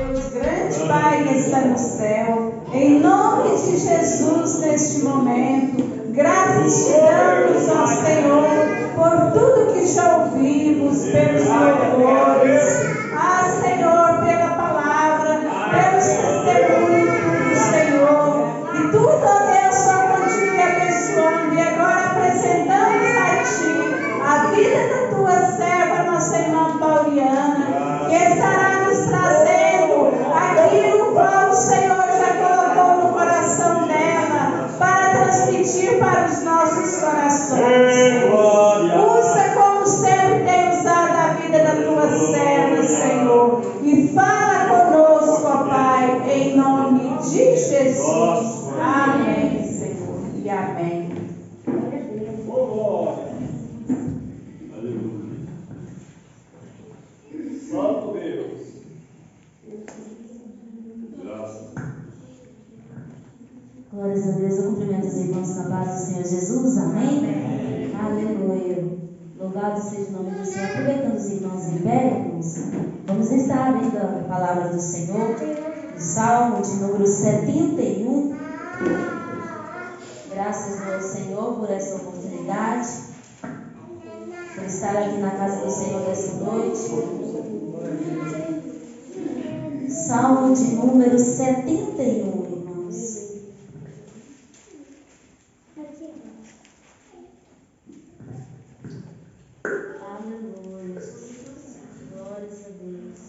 Deus, grande Pai que está no céu, em nome de Jesus neste momento, graças te damos ao Senhor por tudo que já ouvimos, pelos louvores, Senhor, pela palavra, pelos testemunhos, Senhor, e tudo, ó Deus, só continue abençoando, e agora apresentamos a Ti a vida da Tua serva, nossa irmã Pauliana, que estará nos trazendo aquilo qual o Senhor já colocou no coração dela para transmitir para os nossos corações. Usa como sempre tem usado a vida da Tua serva, Senhor, e fala conosco, ó Pai, em nome de Jesus. Amém, Senhor, e amém. Santo Deus. Graças. Glórias a Deus. Eu cumprimento os irmãos na paz do Senhor Jesus. Amém? Amém. Aleluia. Louvado seja o nome do Senhor. Aproveitando os irmãos em pé, irmãos, vamos estar abrindo a palavra do Senhor, o Salmo de número 71. Graças ao Senhor por essa oportunidade, por estar aqui na casa do Senhor desta noite. Salmo de número 71, irmãos. Aleluia. Glórias a Deus.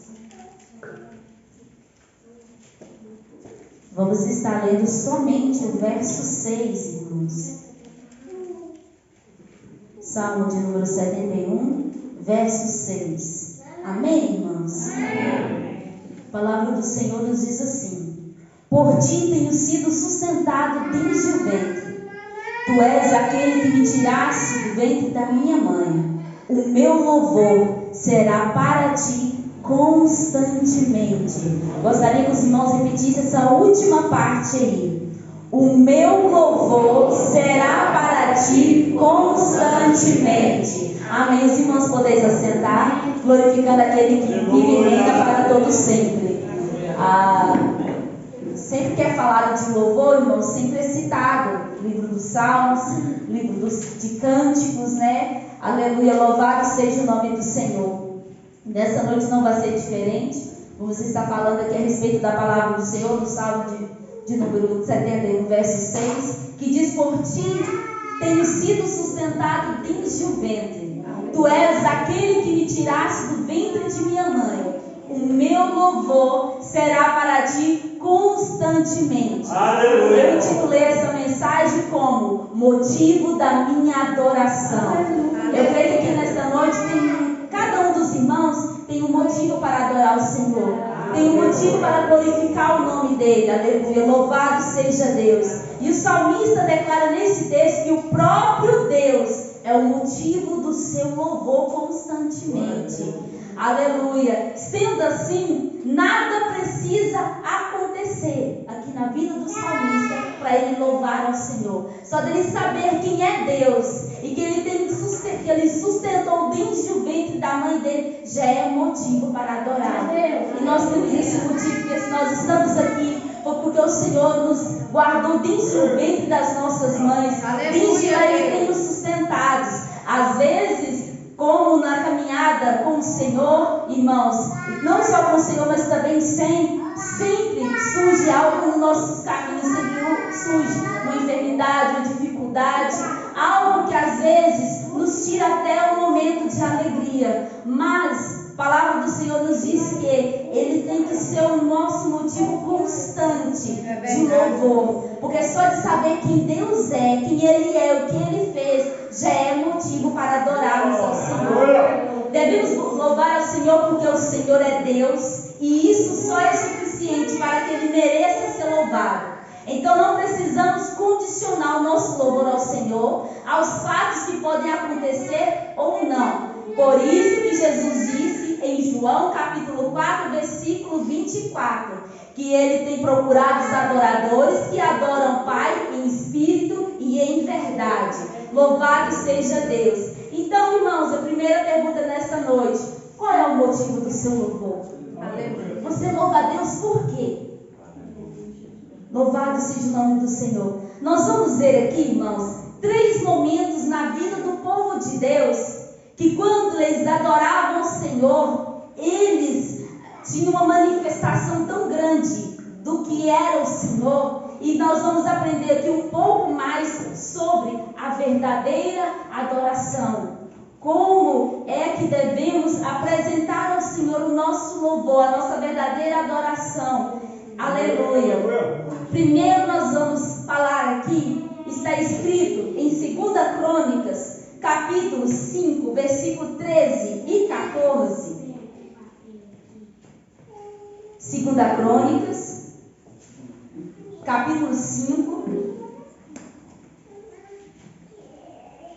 Vamos estar lendo somente o verso 6, irmãos. Salmo de número 71, verso 6. Amém, irmãos? Amém. A palavra do Senhor nos diz assim: por ti tenho sido sustentado desde o ventre. Tu és aquele que me tiraste do ventre da minha mãe. O meu louvor será para ti constantemente. Gostaria que os irmãos repetissem essa última parte aí. O meu louvor será para ti constantemente. Amém. Os irmãos podeis assentar, glorificando aquele que vive e reina para todo sempre. Sempre que é falado de louvor, irmãos, sempre é citado o livro dos Salmos, o livro de Cânticos, né? Aleluia, louvado seja o nome do Senhor. Nessa noite não vai ser diferente. Vamos estar falando aqui a respeito da palavra do Senhor, no Salmo de número 71, verso 6, que diz: por ti tenho sido sustentado desde o ventre. Tu és aquele que me tiraste do ventre de minha mãe. O meu louvor será para ti constantemente. Aleluia. Eu intitulei essa mensagem como motivo da minha adoração. Eu creio que nesta noite cada um dos irmãos tem um motivo para adorar o Senhor. Tem um motivo para glorificar o nome dele. Aleluia. Louvado seja Deus. E o salmista declara nesse texto que o próprio Deus é o motivo do seu louvor constantemente. Aleluia. Sendo assim, nada precisa acontecer aqui na vida do salmista para ele louvar ao Senhor. Só dele saber quem é Deus e que ele sustentou desde o ventre da mãe dele já é motivo para adorar. E nós temos esse motivo, porque se nós estamos aqui foi porque o Senhor nos guardou desde o ventre das nossas mães. Desde lá Ele tem nos sustentados. Às vezes, como na caminhada com o Senhor, irmãos, não só com o Senhor, mas também sempre surge algo nos nossos caminhos, sempre surge uma enfermidade, uma dificuldade, algo que às vezes nos tira até o momento de alegria, mas a palavra do Senhor nos diz que Ele tem que ser o nosso motivo constante de louvor, porque só de saber quem Deus é, quem Ele é, o que Ele fez, já é motivo para adorarmos ao Senhor. Devemos louvar ao Senhor porque o Senhor é Deus, e isso só é suficiente para que Ele mereça ser louvado. Então não precisamos condicionar o nosso louvor ao Senhor aos fatos que podem acontecer ou não. Por isso que Jesus disse em João capítulo 4, versículo 24, que Ele tem procurado os adoradores que adoram o Pai em espírito e em verdade. Louvado seja Deus. Então, irmãos, a primeira pergunta nesta noite: qual é o motivo do seu louvor? Você louva a Deus por quê? Louvado seja o nome do Senhor. Nós vamos ver aqui, irmãos, 3 momentos na vida do povo de Deus, que quando eles adoravam o Senhor, eles tinham uma manifestação tão grande do que era o Senhor. E nós vamos aprender aqui um pouco mais sobre a verdadeira adoração. Como é que devemos apresentar ao Senhor o nosso louvor, a nossa verdadeira adoração. Aleluia. Primeiro nós vamos falar aqui, está escrito em 2 Crônicas, capítulo 5, versículo 13 e 14. 2 Crônicas, capítulo 5.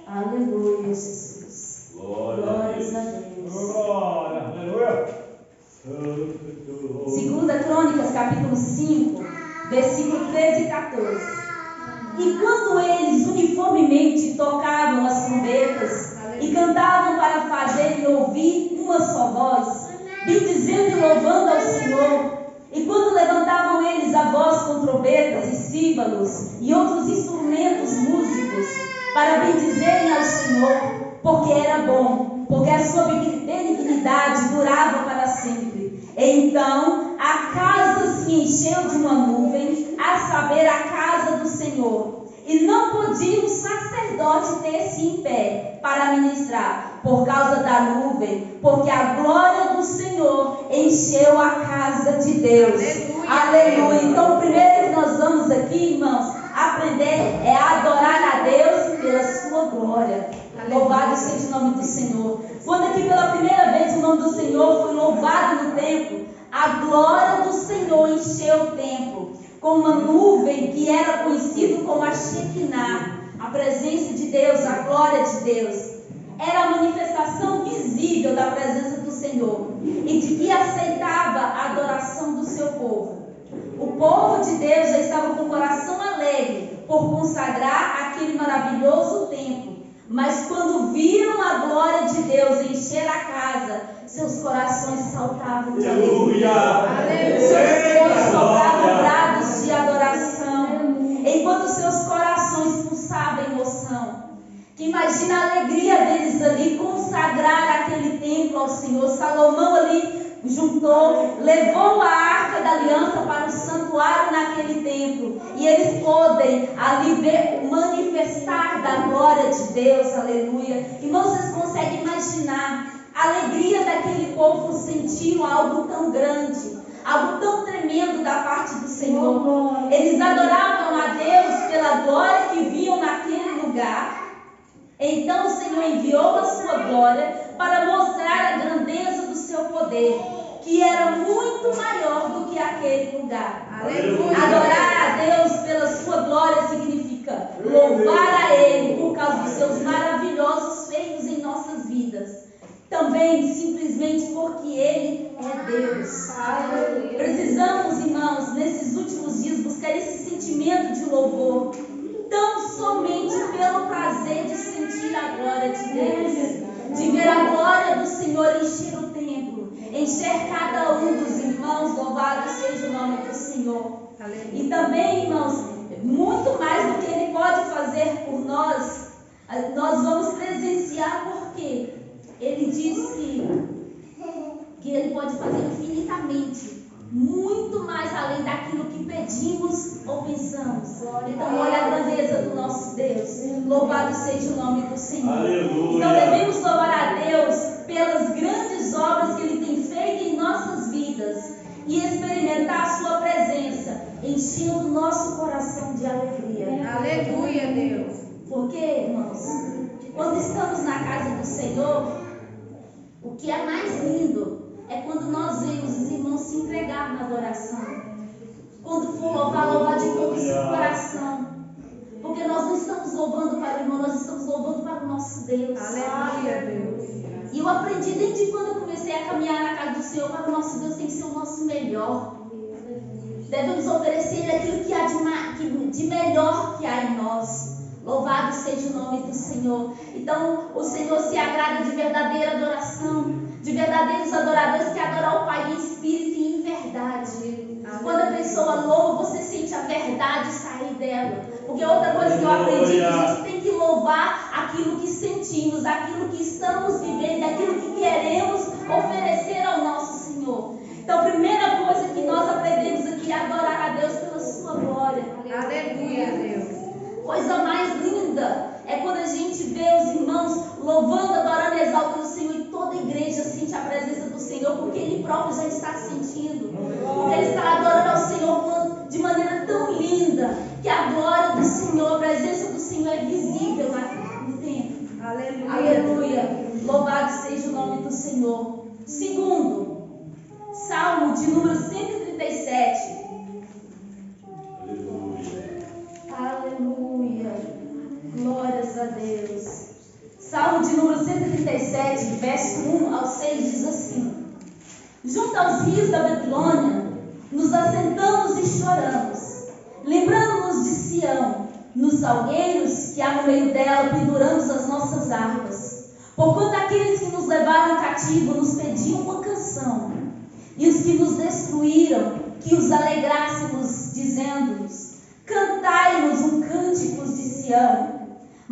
Aleluia, Jesus. Glórias a Deus. Aleluia. 2 Crônicas, capítulo 5, versículo 13 e 14. E quando eles uniformemente tocavam as trombetas e cantavam para fazerem ouvir uma só voz, bendizendo e louvando ao Senhor, e quando levantavam eles a voz com trombetas e símbolos e outros instrumentos músicos para bendizerem ao Senhor, porque era bom, porque a sua benignidade durava para sempre. Então a casa se encheu de uma nuvem, a saber, a casa do Senhor, e não podia o sacerdote ter-se em pé para ministrar, por causa da nuvem, porque a glória do Senhor encheu a casa de Deus. Aleluia. Então, o primeiro que nós vamos aqui, irmãos, aprender é adorar a Deus pela sua glória. Louvado seja o nome do Senhor. Quando aqui pela primeira vez o nome do Senhor foi louvado no templo, a glória do Senhor encheu o templo, com uma nuvem que era conhecido como a Shekinah, a presença de Deus, a glória de Deus. Era a manifestação visível da presença do Senhor e de que aceitava a adoração do seu povo. O povo de Deus já estava com o coração alegre por consagrar aquele maravilhoso templo. Mas quando viram a glória de Deus encher a casa, seus corações saltavam de alegria. Seus soltavam brados de adoração, enquanto seus corações pulsavam emoção. Que imagina a alegria deles ali, consagrar aquele templo ao Senhor. Salomão ali juntou, levou a arca da aliança para o santuário naquele templo, e eles podem ali ver o manifestar da glória de Deus. Aleluia. E vocês conseguem imaginar a alegria daquele povo, sentindo algo tão grande, algo tão tremendo da parte do Senhor. Eles adoravam a Deus pela glória que viam naquele lugar. Então o Senhor enviou a sua glória para mostrar a grandeza do seu poder, que era muito maior do que aquele lugar. Aleluia. Adorar a Deus pela sua glória significa louvar a Ele por causa dos seus maravilhosos feitos em nossas vidas. Também simplesmente porque Ele é Deus. Aleluia. Precisamos, irmãos, nesses últimos dias buscar esse sentimento de louvor, tão somente pelo prazer de sentir a glória de Deus, de ver a glória do Senhor encher o templo, encher cada um dos irmãos. Louvado seja o nome do Senhor. E também, irmãos, muito mais do que Ele pode fazer por nós, nós vamos presenciar, porque Ele diz que Ele pode fazer infinitamente, muito mais além daquilo que pedimos ou pensamos. Então olha a grandeza do nosso Deus. Louvado seja o nome do Senhor. Aleluia. Então devemos louvar a Deus pelas grandes obras que Ele tem feito em nossas vidas e experimentar a sua presença, enchendo o nosso coração de alegria. Aleluia, Deus. Porque, irmãos, quando estamos na casa do Senhor, o que é mais lindo é quando nós vemos os irmãos se entregar na adoração. Quando for louvar de todo o seu coração. Porque nós não estamos louvando para o irmão, nós estamos louvando para o nosso Deus. Aleluia, Deus. E eu aprendi desde quando eu comecei a caminhar na casa do Senhor, para o nosso Deus tem que ser o nosso melhor. Devemos oferecer aquilo que há de melhor que há em nós. Louvado seja o nome do Senhor. Então o Senhor se agrada de verdadeira adoração. de verdadeiros adoradores que adoram o Pai em espírito e em verdade. Quando a pessoa louva, você sente a verdade sair dela. Porque outra coisa que eu aprendi é que a gente tem que louvar aquilo que sentimos, aquilo que estamos vivendo, aquilo que queremos oferecer ao nosso Senhor. Então, a primeira coisa que nós aprendemos aqui é adorar a Deus pela sua glória. Aleluia, Deus. Coisa mais linda é quando a gente vê os irmãos louvando, adorando, exaltando o Senhor e toda a igreja sente a presença do Senhor, porque Ele próprio já está sentindo. Porque Ele está adorando ao Senhor de maneira tão linda que a glória do Senhor, a presença do Senhor é visível no templo. Aleluia. Aleluia. Louvado seja o nome do Senhor. Segundo, Salmo de número 137. Aleluia. Glórias a Deus. Salmo de número 137, verso 1 ao 6 diz assim: junto aos rios da Babilônia, nos assentamos e choramos, lembrando-nos de Sião, nos salgueiros que há no meio dela, penduramos as nossas harpas. Porquanto aqueles que nos levaram cativo nos pediam uma canção, e os que nos destruíram, que os alegrássemos, dizendo-nos: cantai-nos um cântico de Sião.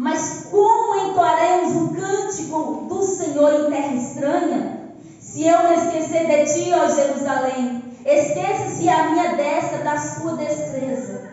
Mas como entoaremos um cântico do Senhor em terra estranha? Se eu me esquecer de ti, ó Jerusalém, esqueça-se a minha destra da sua destreza.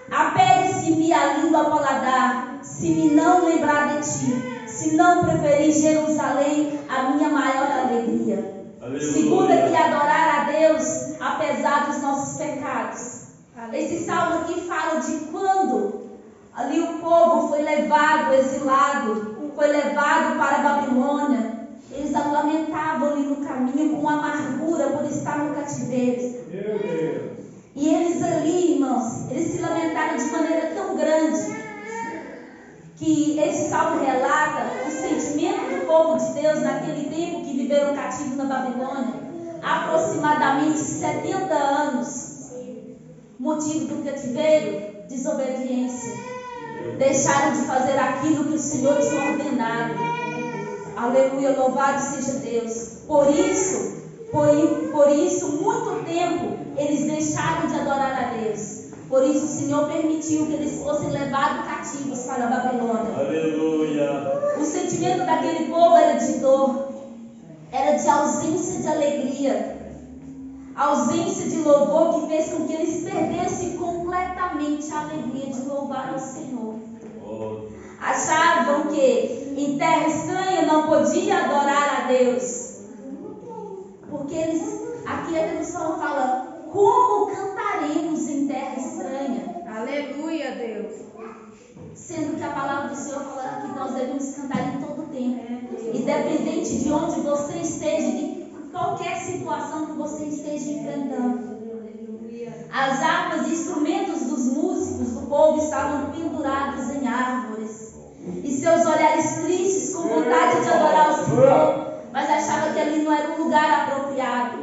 Apegue-se-me a língua ao paladar, se me não lembrar de ti, se não preferir Jerusalém a minha maior alegria. Aleluia. Segunda, que adorar a Deus apesar dos nossos pecados. Esse salmo aqui fala de quando ali o povo foi levado, exilado, foi levado para a Babilônia. Eles lamentavam ali no caminho com amargura por estar no cativeiro. Meu Deus. E eles ali, irmãos, eles se lamentaram de maneira tão grande que esse salmo relata o sentimento do povo de Deus naquele tempo que viveram cativos na Babilônia, aproximadamente 70 anos. Motivo do cativeiro? Desobediência. Deixaram de fazer aquilo que o Senhor tinha ordenado. Aleluia, louvado seja Deus. Por isso, muito tempo eles deixaram de adorar a Deus. Por isso o Senhor permitiu que eles fossem levados cativos para a Babilônia. Aleluia. O sentimento daquele povo era de dor, era de ausência de alegria, ausência de louvor, que fez com que eles perdessem completamente a alegria de louvar ao Senhor. Achavam que em terra estranha não podia adorar a Deus, porque aqui a tradução fala: como cantaremos em terra estranha? Aleluia, Deus. Sendo que a palavra do Senhor fala que nós devemos cantar em todo o tempo, independente de onde você esteja, de qualquer situação que você esteja enfrentando. As harpas e instrumentos dos músicos do povo estavam pendurados em árvores, e seus olhares tristes com vontade de adorar o Senhor, mas achava que ali não era um lugar apropriado.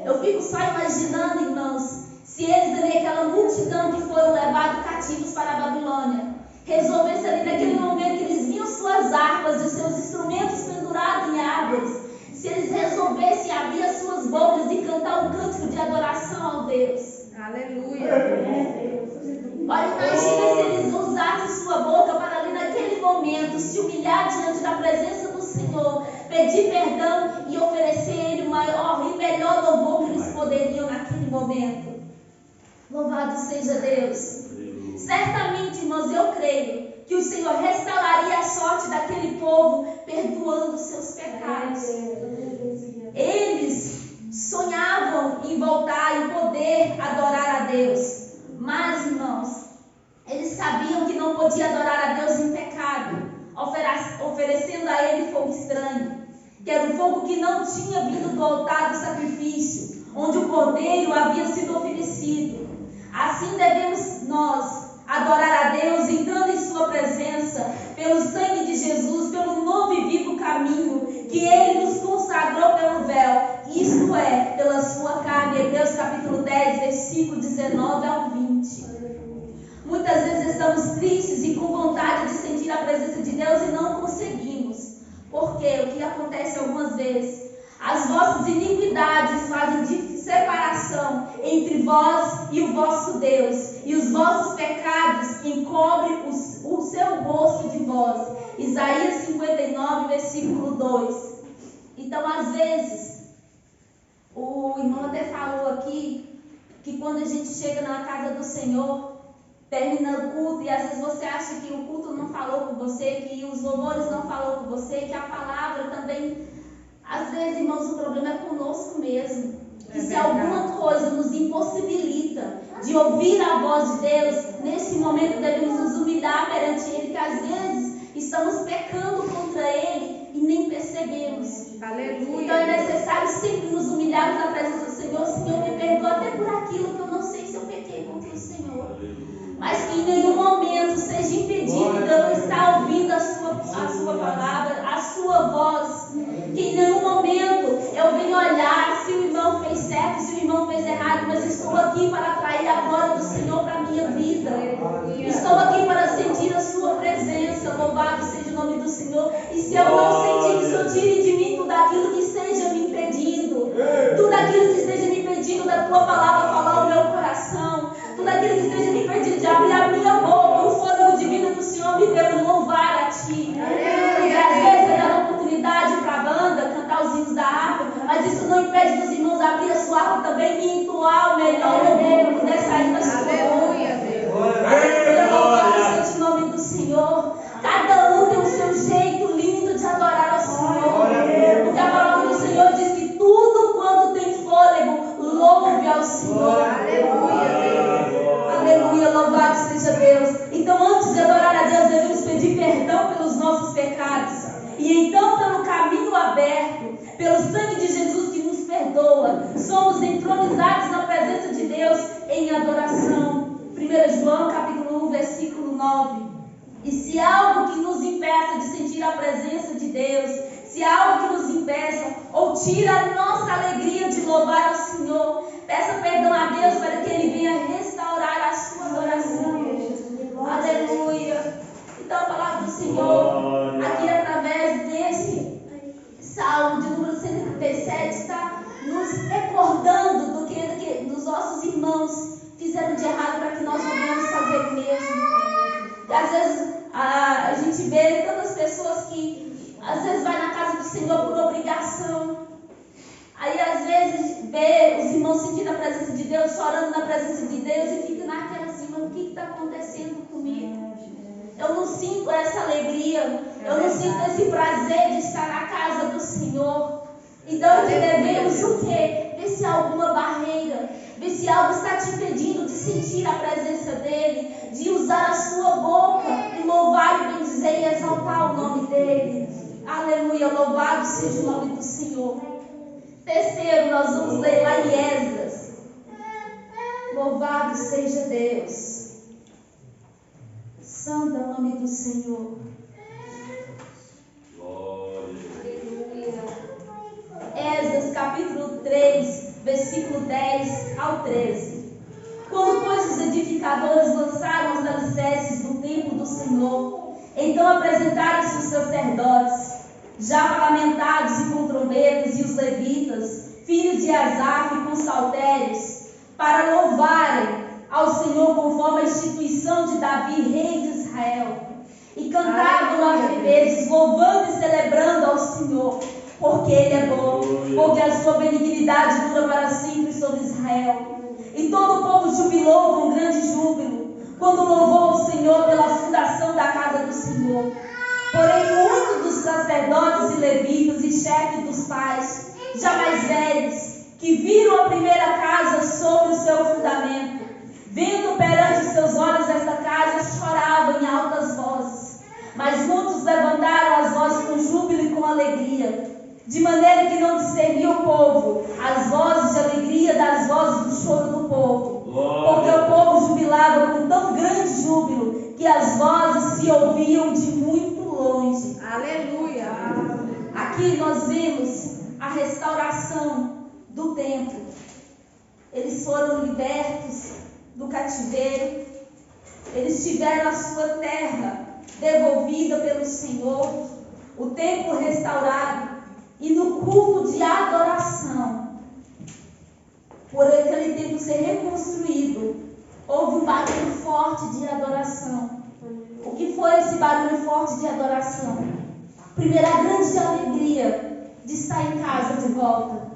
Eu fico só imaginando, irmãos, se eles ali, aquela multidão que foram levados cativos para a Babilônia, resolvessem ali naquele momento que eles viam suas harpas e seus instrumentos pendurados em árvores, se eles resolvessem abrir as suas bocas e cantar um cântico de adoração ao Deus. Aleluia. Olha, imagina se eles usassem sua boca para ali naquele momento se humilhar diante da presença do Senhor, pedir perdão e oferecer a Ele o maior e melhor louvor que eles poderiam naquele momento. Louvado seja Deus. Certamente, irmãos, eu creio que o Senhor restauraria a sorte daquele povo, perdoando seus pecados. Eles sonhavam em voltar e poder adorar a Deus, mas, irmãos, eles sabiam que não podia adorar a Deus em pecado, oferecendo a Ele fogo estranho, que era um fogo que não tinha vindo do altar do sacrifício, onde o cordeiro havia sido oferecido. Assim devemos nós adorar a Deus, entrando em sua presença, pelo sangue de Jesus, pelo novo e vivo caminho que Ele nos consagrou pelo véu, isto é, pela sua carne. Hebreus capítulo 10, versículo 19 ao 20. Muitas vezes estamos tristes e com vontade de sentir a presença de Deus e não conseguimos. Porque o que acontece algumas vezes? As vossas iniquidades fazem separação entre vós e o vosso Deus, e os vossos pecados encobrem o seu rosto de vós. Isaías 59, versículo 2. Então, às vezes, o irmão até falou aqui que quando a gente chega na casa do Senhor, termina o culto, e às vezes você acha que o culto não falou com você, que os louvores não falou com você, que a palavra também, às vezes, irmãos, o problema é conosco mesmo. Que se alguma coisa nos impossibilita de ouvir a voz de Deus, nesse momento devemos nos humilhar perante Ele, que às vezes estamos pecando contra Ele e nem percebemos. Aleluia. Então é necessário sempre nos humilharmos na presença do Senhor. Senhor, me perdoa até por aquilo que eu não sei se eu pequei contra o Senhor. Mas que em nenhum momento seja impedido de eu estar ouvindo a sua palavra, a sua voz. Que em nenhum momento eu venha olhar se o irmão fez certo, se o irmão fez errado, mas estou aqui para atrair a glória do Senhor para a minha vida. Estou aqui para sentir a sua presença. Louvado seja o nome do Senhor. E se eu não sentir, que o Senhor tire de mim tudo aquilo que esteja me impedindo, tudo aquilo que esteja me impedindo da tua palavra falar o meu coração, tudo aquilo que esteja me impedindo de abrir a minha boca. O fôlego divino do Senhor me deu louvar a ti. E às vezes é dar oportunidade para a banda cantar os hinos da harpa, mas isso não impede dos irmãos abrir a sua harpa também e entoar o melhor louvor quando é sair da sua boca. Aleluia, Deus. Aleluia, louvado seja o nome do Senhor. Cada um tem o seu jeito lindo de adorar ao Senhor. Porque a palavra do Senhor diz que tudo quanto tem fôlego, louve ao Senhor. Aleluia, Deus. Aleluia, louvado seja Deus. Então, antes de adorar a Deus, devemos pedir perdão pelos nossos pecados. E então, pelo caminho aberto, pelo sangue de Jesus que nos perdoa, somos entronizados na presença de Deus em adoração. 1 João capítulo 1, versículo 9. E se há algo que nos impeça de sentir a presença de Deus, se há algo que nos impeça ou tira a nossa alegria de louvar ao Senhor, peça perdão a Deus para que Ele venha restaurar a sua adoração. Aleluia. Então a palavra do Senhor, aqui através desse Salmo de número 137, está nos recordando do que os nossos irmãos fizeram de errado para que nós não venhamos fazer o mesmo. E às vezes a gente vê tantas pessoas que às vezes vai na casa do Senhor por obrigação. Aí às vezes vê os irmãos sentindo a presença de Deus, chorando na presença de Deus e fica naquela assim, mas o que está acontecendo comigo? Eu não sinto essa alegria, eu não sinto esse prazer de estar na casa do Senhor. Então devemos o quê? Ver se há alguma barreira, ver se algo está te impedindo de sentir a presença dEle, de usar a sua boca e louvar e bendizer e exaltar o nome dEle. Aleluia, louvado seja o nome do Senhor. Terceiro, nós vamos ler lá em Esdras. Louvado seja Deus. Santo é o nome do Senhor. Esdras capítulo 3, versículo 10 ao 13. Quando, pois, os edificadores lançaram os alicerces do templo do Senhor, então apresentaram-se os sacerdotes, já parlamentados e com trombetas, e os levitas, filhos de Asaf, com saltérios, para louvarem ao Senhor conforme a instituição de Davi, rei de Israel. E cantavam as vezes, louvando e celebrando ao Senhor, porque Ele é bom, porque a sua benignidade dura para sempre sobre Israel. E todo o povo jubilou com grande júbilo, quando louvou ao Senhor pela fundação da casa do Senhor. Porém, muitos dos sacerdotes e levitas e chefes dos pais, já mais velhos, que viram a primeira casa sobre o seu fundamento, vendo perante seus olhos esta casa, choravam em altas vozes. Mas muitos levantaram as vozes com júbilo e com alegria, de maneira que não discernia o povo as vozes de alegria das vozes do choro do povo, porque o povo jubilava com tão grande júbilo que as vozes se ouviam de muito longe. Aleluia. Aqui nós vimos a restauração do templo. Eles foram libertos do cativeiro, eles tiveram a sua terra devolvida pelo Senhor, o templo restaurado. e no culto de adoração, por aquele templo ser reconstruído, houve um barulho forte de adoração. O que foi esse barulho forte de adoração? Primeiro, a grande alegria de estar em casa de volta.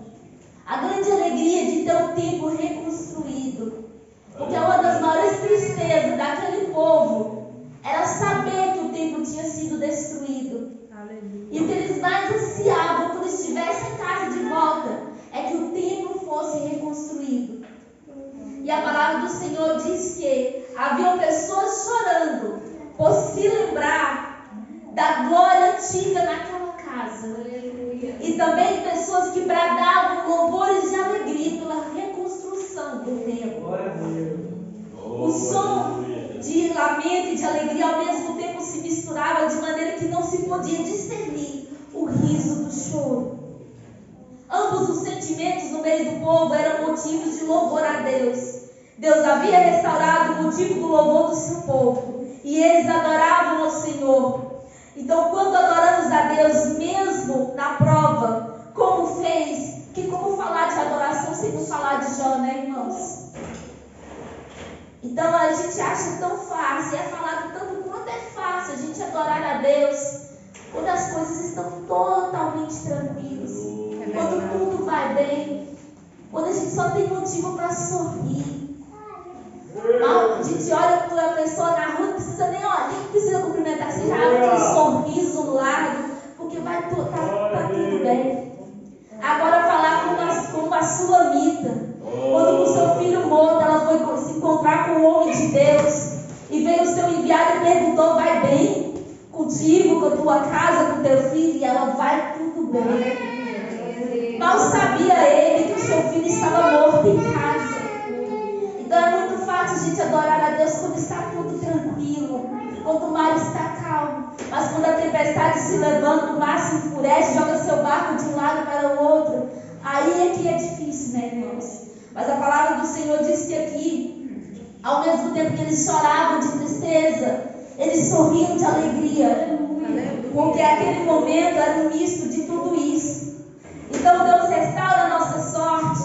A grande alegria de ter o templo reconstruído. Porque uma das maiores tristezas daquele povo era saber que o templo tinha sido destruído. E o que eles mais ansiavam quando estivessem em casa de volta é que o templo fosse reconstruído. E a palavra do Senhor diz que haviam pessoas chorando por se lembrar da glória antiga naquela casa. E também pessoas que bradavam louvores de alegria pela reconstrução do templo. O som de lamento e de alegria ao mesmo tempo se misturava de maneira que não se podia discernir o riso do choro. Ambos os sentimentos no meio do povo eram motivos de louvor a Deus. Deus havia restaurado o motivo do louvor do seu povo e eles adoravam ao Senhor. Então, quando adoramos a Deus, mesmo na prova, como fez, que como falar de adoração sem não falar de Jó, né, irmãos? Então, a gente acha tão fácil, é falado tanto quanto é fácil a gente adorar a Deus, quando as coisas estão totalmente tranquilas, quando tudo vai bem, quando a gente só tem motivo para sorrir. A gente olha para a pessoa na rua, não precisa nem olhar, nem precisa cumprimentar, você já abre aquele sorriso largo, porque vai tá tudo bem. Agora falar com uma sulamita, quando com seu filho morto ela foi se encontrar com o homem de Deus e veio o seu enviado e perguntou: vai bem contigo, com a tua casa, com teu filho? E ela: vai tudo bem. Mal sabia ele que o seu filho estava morto em casa. Então é muito fácil a gente adorar a Deus quando está tudo tranquilo, quando o mar está calmo. Mas quando a tempestade se levanta, o mar se enfurece, joga seu barco de um lado para o outro, aí é que é difícil, né, irmãos? Mas a palavra do Senhor diz que aqui, ao mesmo tempo que eles choravam de tristeza, eles sorriam de alegria, porque aquele momento era um misto de tudo isso. Então Deus restaura a nossa sorte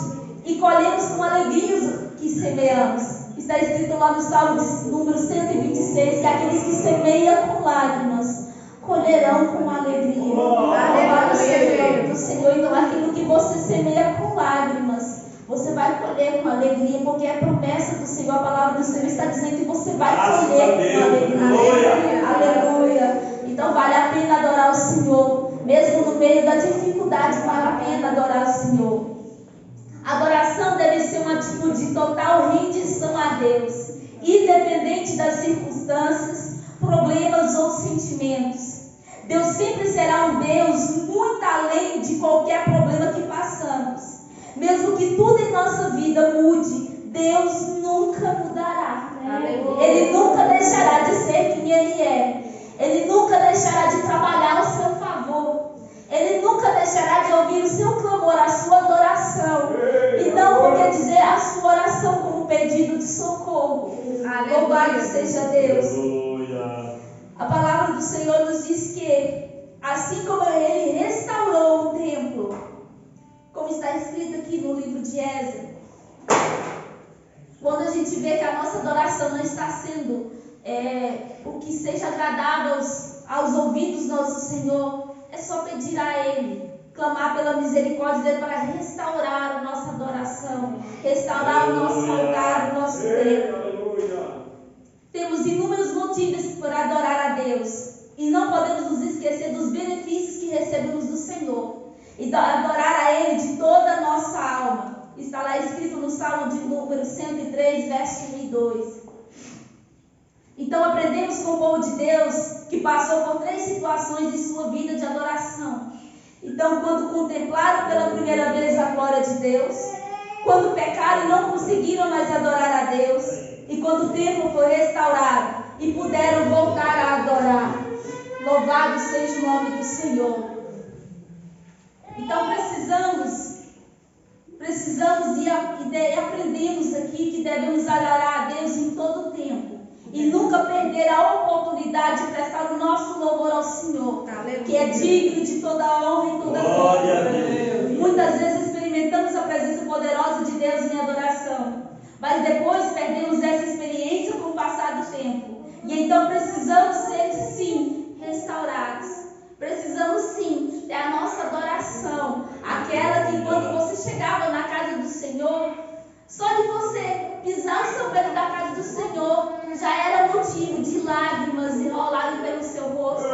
e colhemos com alegria os que semeamos. Está escrito lá no Salmo de número 126, que aqueles que semeiam com lágrimas colherão com alegria. Louvado seja o nome do Senhor. Então aquilo que você semeia com lágrimas, você vai colher com alegria, porque é promessa do Senhor. A palavra do Senhor está dizendo que você vai colher com alegria. Aleluia. Então vale a pena adorar o Senhor, mesmo no meio da dificuldade. Vale a pena adorar o Senhor. Adoração deve ser uma atitude de total rendição a Deus, independente das circunstâncias, problemas ou sentimentos. Deus sempre será um Deus muito além de qualquer problema que passamos. Mesmo que tudo em nossa vida mude, Deus nunca mudará. Ele nunca deixará de ser quem Ele é. Ele nunca deixará de trabalhar ao seu favor. Ele nunca deixará de ouvir o seu clamor, a sua adoração. E não porque dizer a sua oração como pedido de socorro. Louvado seja Deus. A palavra do Senhor nos diz que, assim como Ele restaurou o templo, como está escrito aqui no livro de Esdras, quando a gente vê que a nossa adoração não está sendo o que seja agradável aos ouvidos do nosso Senhor, é só pedir a Ele, clamar pela misericórdia dele para restaurar a nossa adoração, restaurar o nosso altar, o nosso templo. Temos inúmeros motivos para adorar a Deus e não podemos nos esquecer dos benefícios que recebemos do Senhor e adorar a Ele de toda a nossa alma. Está lá escrito no Salmo de número 103, verso 1 e 2. Então aprendemos com o povo de Deus que passou por 3 situações em sua vida de adoração. Então, quando contemplaram pela primeira vez a glória de Deus, quando pecaram e não conseguiram mais adorar a Deus, e quando o templo foi restaurado e puderam voltar a adorar. Louvado seja o nome do Senhor. Então precisamos e aprendemos aqui que devemos adorar a Deus em todo o tempo e nunca perder a oportunidade de prestar o nosso louvor ao Senhor, que é digno de toda honra e toda Glória a glória. Deus. Muitas vezes experimentamos a presença poderosa de Deus em adoração, mas depois perdemos essa experiência com o passar do tempo. E então precisamos ser, sim, restaurados. Precisamos, sim, ter a nossa adoração, aquela que quando você chegava na casa do Senhor, só de você pisar o seu pé da casa do Senhor, já era motivo de lágrimas enrolarem pelo seu rosto.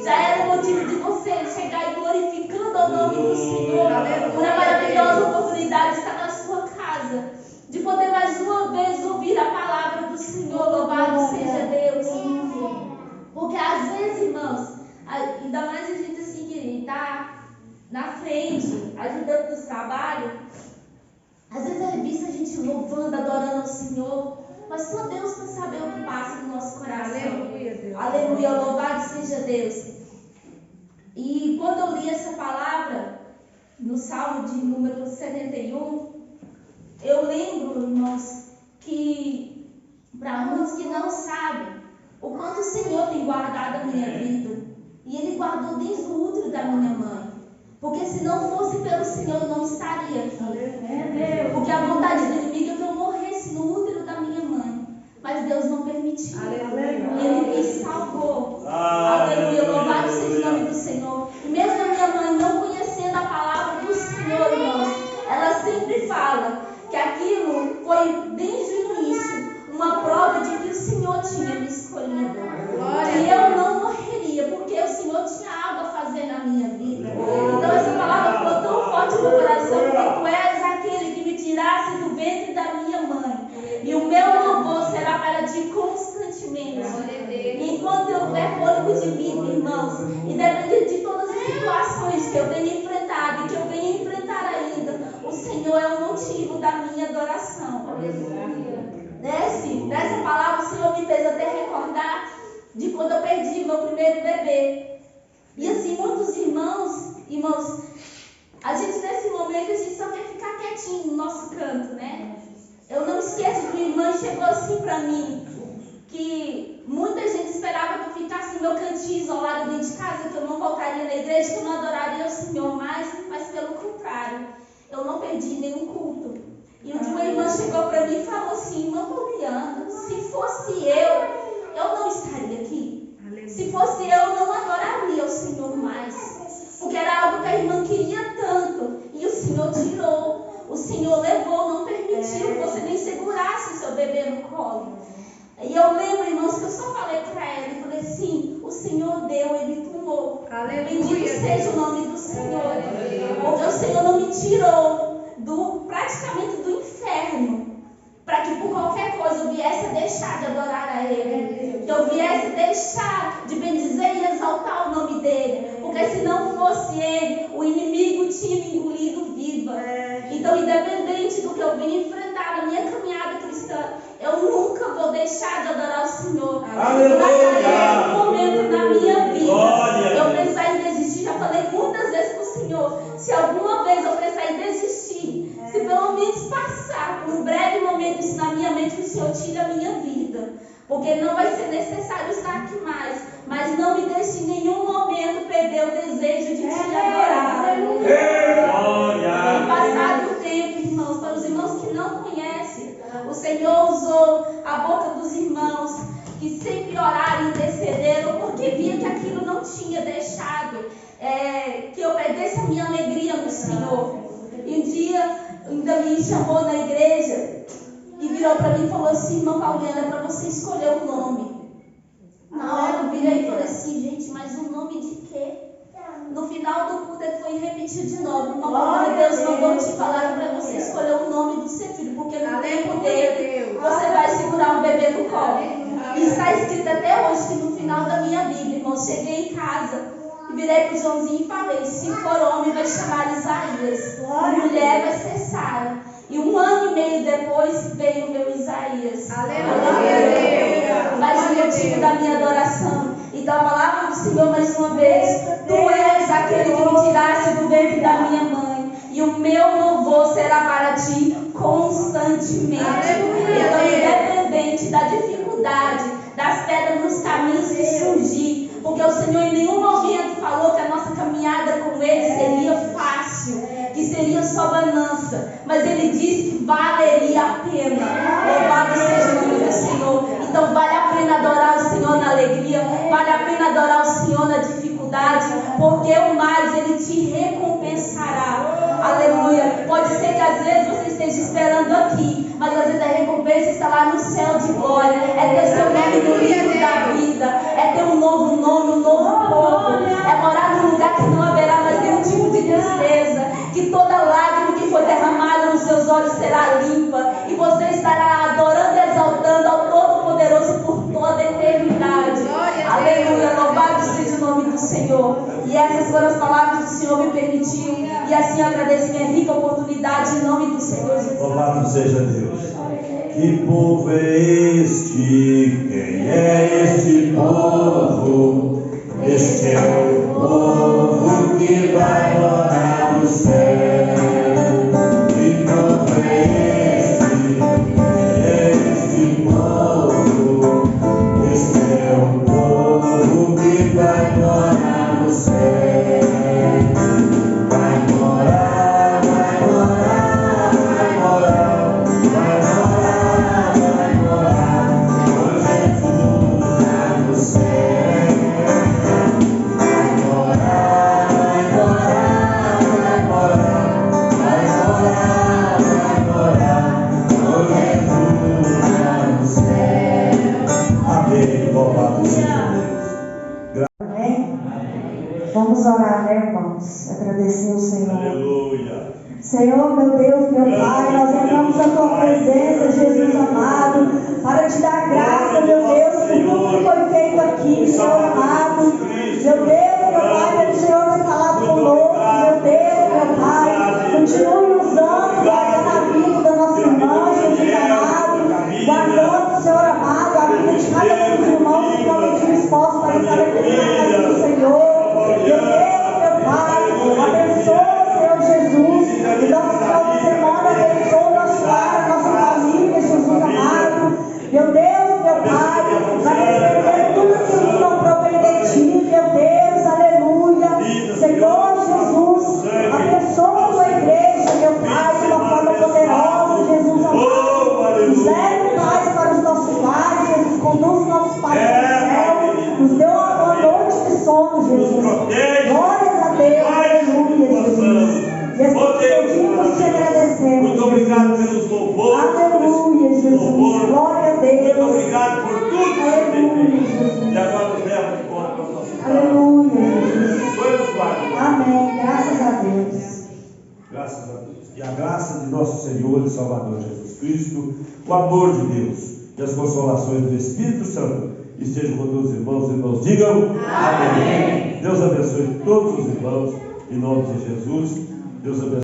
Já era motivo de você chegar e glorificando o nome do Senhor por a maravilhosa oportunidade de estar na sua casa, de poder mais uma vez ouvir a palavra do Senhor. Louvado seja Deus. Porque às vezes, irmãos, ainda mais a gente assim que está na frente, ajudando nos trabalhos, às vezes é visto a gente louvando, adorando ao Senhor, mas só Deus para saber o que passa no nosso coração. Aleluia, Deus. Aleluia, louvado seja Deus. E quando eu li essa palavra, no Salmo de número 71, eu lembro, irmãos, que para muitos que não sabem, o quanto o Senhor tem guardado a minha vida. E Ele guardou desde o útero da minha mãe. Porque se não fosse pelo Senhor, eu não estaria aqui. Porque a vontade do inimigo é que eu morresse no útero da minha mãe. Mas Deus não permitiu. Ele me salvou. Aleluia. Louvado seja o nome do Senhor. E mesmo a minha mãe não conhecendo a palavra do Senhor, irmãos, ela sempre fala que aquilo foi desde o início uma prova de que o Senhor tinha me escolhido. E eu não morreria, porque o Senhor tinha algo a fazer na minha vida. Então essa palavra ficou tão forte no meu coração, porque tu és aquele que me tirasse do ventre da minha mãe. E o meu louvor será para ti constantemente. E enquanto eu tiver fôlego de vida, irmãos, independente de todas as situações que eu tenho enfrentado e que eu venho enfrentar ainda, o Senhor é o motivo da minha adoração. Nessa palavra o Senhor me fez até recordar de quando eu perdi meu primeiro bebê. E assim, muitos irmãos, a gente nesse momento a gente só quer ficar quietinho no nosso canto, né? Eu não esqueço que minha irmã chegou assim pra mim, que muita gente esperava que eu ficasse no meu cantinho isolado dentro de casa, que eu não voltaria na igreja, que eu não adoraria o Senhor mais, mas pelo contrário, eu não perdi nenhum culto. E um dia uma irmã chegou para mim e falou assim: irmã Poliana, se fosse eu não estaria aqui. Se fosse eu não adoraria o Senhor mais. Porque era algo que a irmã queria tanto. E o Senhor tirou. O Senhor levou, não permitiu que você nem segurasse o seu bebê no colo. E eu lembro, irmãos, que eu só falei para ela e falei assim: o Senhor deu, Ele tomou. Bendito seja o nome do Senhor. Porque o Senhor não me tirou praticamente do inferno, para que por qualquer coisa eu viesse a deixar de adorar a Ele, que eu viesse a deixar de bendizer e exaltar o nome dEle, porque se não fosse Ele, o inimigo tinha me engolido viva. Então, independente do que eu venho enfrentar na minha caminhada cristã, eu nunca vou deixar de adorar o Senhor. Naquele momento na minha vida, eu precisar em desistir, já falei muitas vezes para o Senhor, se alguma vez eu precisar em desistir, se pelo menos passar por um breve momento isso na minha mente, o Senhor tira a minha vida, porque não vai ser necessário estar aqui mais, mas não me deixe em nenhum momento perder o desejo de te adorar. Tem passado o tempo, irmãos, para os irmãos que não conhecem, o Senhor usou a boca dos irmãos que sempre oraram e intercederam, porque via que aquilo não tinha deixado que eu perdesse a minha alegria no Senhor. E um dia ainda me chamou na igreja e virou para mim e falou assim: irmã Pauliana, é para você escolher o nome. Na hora eu virei e falei assim: gente, mas o nome de quê? No final do culto ele foi repetir de novo: irmã Pauliana, Deus mandou te falar para você escolher o nome do seu filho, porque no tempo dele você vai segurar um bebê no colo. E está escrito até hoje que no final da minha Bíblia, irmão, cheguei em casa e virei para o Joãozinho e falei: se for homem vai chamar Isaías, mulher vai ser Sara. E 1 ano e meio depois veio o meu Isaías. Aleluia. Mas o motivo da minha adoração. Então a palavra do Senhor mais uma vez: tu és aquele que me tiraste do ventre da minha mãe, e o meu louvor será para ti constantemente. Então, independente da dificuldade, desafios que surgir, porque o Senhor em nenhum momento falou que a nossa caminhada com Ele seria fácil, que seria só bonança, mas Ele disse que valeria a pena. Louvado seja o nome do Senhor. Então vale a pena adorar o Senhor na alegria, vale a pena adorar o Senhor na dificuldade, porque o mais Ele te recompensará. Aleluia. Pode ser que às vezes você esteja esperando aqui, mas às vezes a recompensa está lá no céu de glória. É ter seu nome no livro da vida, é ter um novo nome, um novo povo, é morar num lugar que não haverá mais nenhum tipo de tristeza, que toda lágrima que foi derramada nos seus olhos será limpa, e você estará adorando e exaltando ao Todo-Poderoso por toda a eternidade. Aleluia, louvado seja o nome do Senhor. E essas foram as palavras que o Senhor me permitiu, e assim eu agradeço minha rica oportunidade em nome do Senhor Jesus. Louvado seja Deus. Que povo é este? Quem é este povo? Este é o povo que vai morar no céu. Que povo é este? Quem é este povo? Este é o povo que vai morar no céu. Vai morar, vai morar, vai morar, vai morar, vai morar, com Jesus lá no céu. Vai morar, vai morar, vai morar, vai morar, vai morar, com Jesus lá no céu. Amém. Louvado seja Deus. Amém? Vamos orar, né, irmãos? Agradecer ao Senhor. Aleluia. Senhor, meu Deus, meu Pai, nós entramos na Tua presença, Jesus amado, para Te dar graça, meu Deus, por tudo que foi feito aqui, Senhor amado. Meu Deus, meu Pai, pelo Senhor ter falado conosco, meu Deus, meu Pai, continue usando, guardando a vida da nossa irmã, Jesus amado, guardando, Senhor amado, a vida de cada um dos irmãos que estão aqui dispostos para estar aqui na casa do Senhor. Meu Deus, meu Pai, abençoa, Senhor Jesus, e nosso final de semana, abençoa o nosso lar, a nossa família, Jesus amado. Meu Deus, meu Pai, vai repreender tudo aquilo que não provém de Ti, meu Deus, aleluia. Senhor Jesus, abençoa a Tua igreja, meu Pai, de uma forma poderosa, Jesus amado. Nos leve paz para os nossos lares, Jesus, conduz os nossos pais para o céu, nos deu uma noite de sono, Jesus. Glórias a Deus, aleluia, Jesus. E assim pedimos te agradecemos. Muito obrigado pelos louvores. Aleluia, Jesus. Glória a Deus. Muito obrigado por tudo que você tem Aleluia, feito. Jesus. E agora nos leva de volta para os nossos lares. Aleluia, Jesus. Foi nos guarda. Amém. Graças a Deus. Graças a Deus. E a graça de nosso Senhor e Salvador Jesus Cristo, o amor de Deus e as consolações do Espírito Santo estejam com todos os irmãos. Os irmãos digam amém. Deus abençoe todos os irmãos, em nome de Jesus. Deus abençoe.